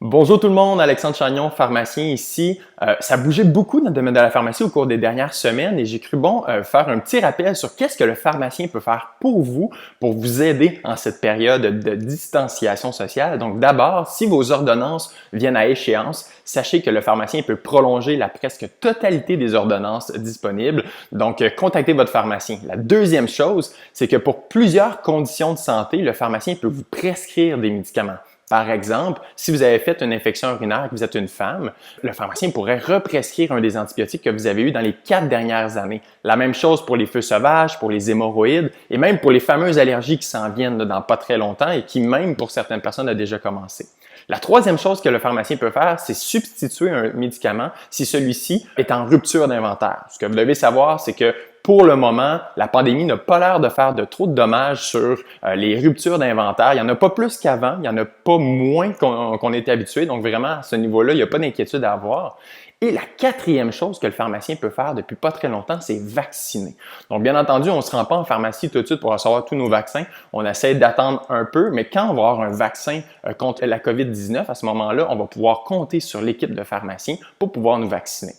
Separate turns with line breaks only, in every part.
Bonjour tout le monde, Alexandre Chagnon, pharmacien ici. Ça a bougé beaucoup dans le domaine de la pharmacie au cours des dernières semaines et j'ai cru bon faire un petit rappel sur qu'est-ce que le pharmacien peut faire pour vous aider en cette période de distanciation sociale. Donc d'abord, si vos ordonnances viennent à échéance, sachez que le pharmacien peut prolonger la presque totalité des ordonnances disponibles. Donc contactez votre pharmacien. La deuxième chose, c'est que pour plusieurs conditions de santé, le pharmacien peut vous prescrire des médicaments. Par exemple, si vous avez fait une infection urinaire et que vous êtes une femme, le pharmacien pourrait represcrire un des antibiotiques que vous avez eu dans les 4 dernières années. La même chose pour les feux sauvages, pour les hémorroïdes et même pour les fameuses allergies qui s'en viennent dans pas très longtemps et qui, même pour certaines personnes, a déjà commencé. La troisième chose que le pharmacien peut faire, c'est substituer un médicament si celui-ci est en rupture d'inventaire. Ce que vous devez savoir, c'est que pour le moment, la pandémie n'a pas l'air de faire de trop de dommages sur les ruptures d'inventaire. Il n'y en a pas plus qu'avant, il n'y en a pas moins qu'on était habitué. Donc vraiment, à ce niveau-là, il n'y a pas d'inquiétude à avoir. Et la quatrième chose que le pharmacien peut faire depuis pas très longtemps, c'est vacciner. Donc bien entendu, on ne se rend pas en pharmacie tout de suite pour recevoir tous nos vaccins. On essaie d'attendre un peu, mais quand on va avoir un vaccin contre la COVID-19, à ce moment-là, on va pouvoir compter sur l'équipe de pharmaciens pour pouvoir nous vacciner.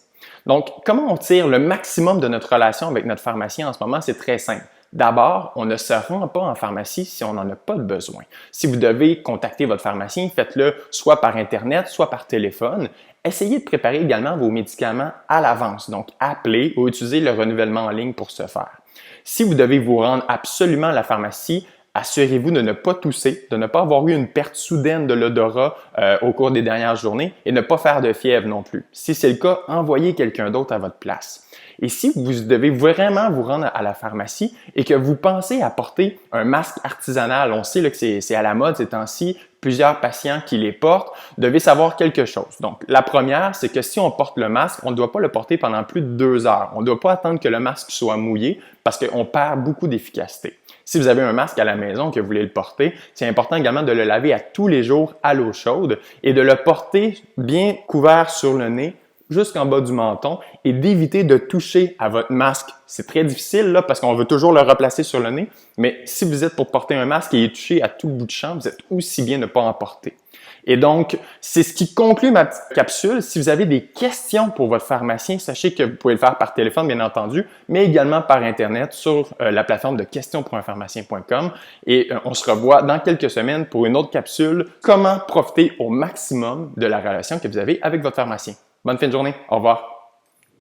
Donc, comment on tire le maximum de notre relation avec notre pharmacien en ce moment? C'est très simple. D'abord, on ne se rend pas en pharmacie si on n'en a pas de besoin. Si vous devez contacter votre pharmacien, faites-le soit par Internet, soit par téléphone. Essayez de préparer également vos médicaments à l'avance, donc appelez ou utilisez le renouvellement en ligne pour ce faire. Si vous devez vous rendre absolument à la pharmacie, assurez-vous de ne pas tousser, de ne pas avoir eu une perte soudaine de l'odorat au cours des dernières journées et ne pas faire de fièvre non plus. Si c'est le cas, envoyez quelqu'un d'autre à votre place. Et si vous devez vraiment vous rendre à la pharmacie et que vous pensez à porter un masque artisanal, on sait là, que c'est à la mode ces temps-ci, plusieurs patients qui les portent, devez savoir quelque chose. Donc, la première, c'est que si on porte le masque, on ne doit pas le porter pendant plus de 2 heures. On ne doit pas attendre que le masque soit mouillé parce qu'on perd beaucoup d'efficacité. Si vous avez un masque à la maison que vous voulez le porter, c'est important également de le laver à tous les jours à l'eau chaude et de le porter bien couvert sur le nez jusqu'en bas du menton et d'éviter de toucher à votre masque. C'est très difficile là parce qu'on veut toujours le replacer sur le nez, mais si vous êtes pour porter un masque et y toucher à tout bout de champ, vous êtes aussi bien de ne pas en porter. Et donc, c'est ce qui conclut ma petite capsule. Si vous avez des questions pour votre pharmacien, sachez que vous pouvez le faire par téléphone, bien entendu, mais également par Internet sur la plateforme de questions-pour-un-pharmacien.com. Et on se revoit dans quelques semaines pour une autre capsule, comment profiter au maximum de la relation que vous avez avec votre pharmacien. Bonne fin de journée. Au revoir.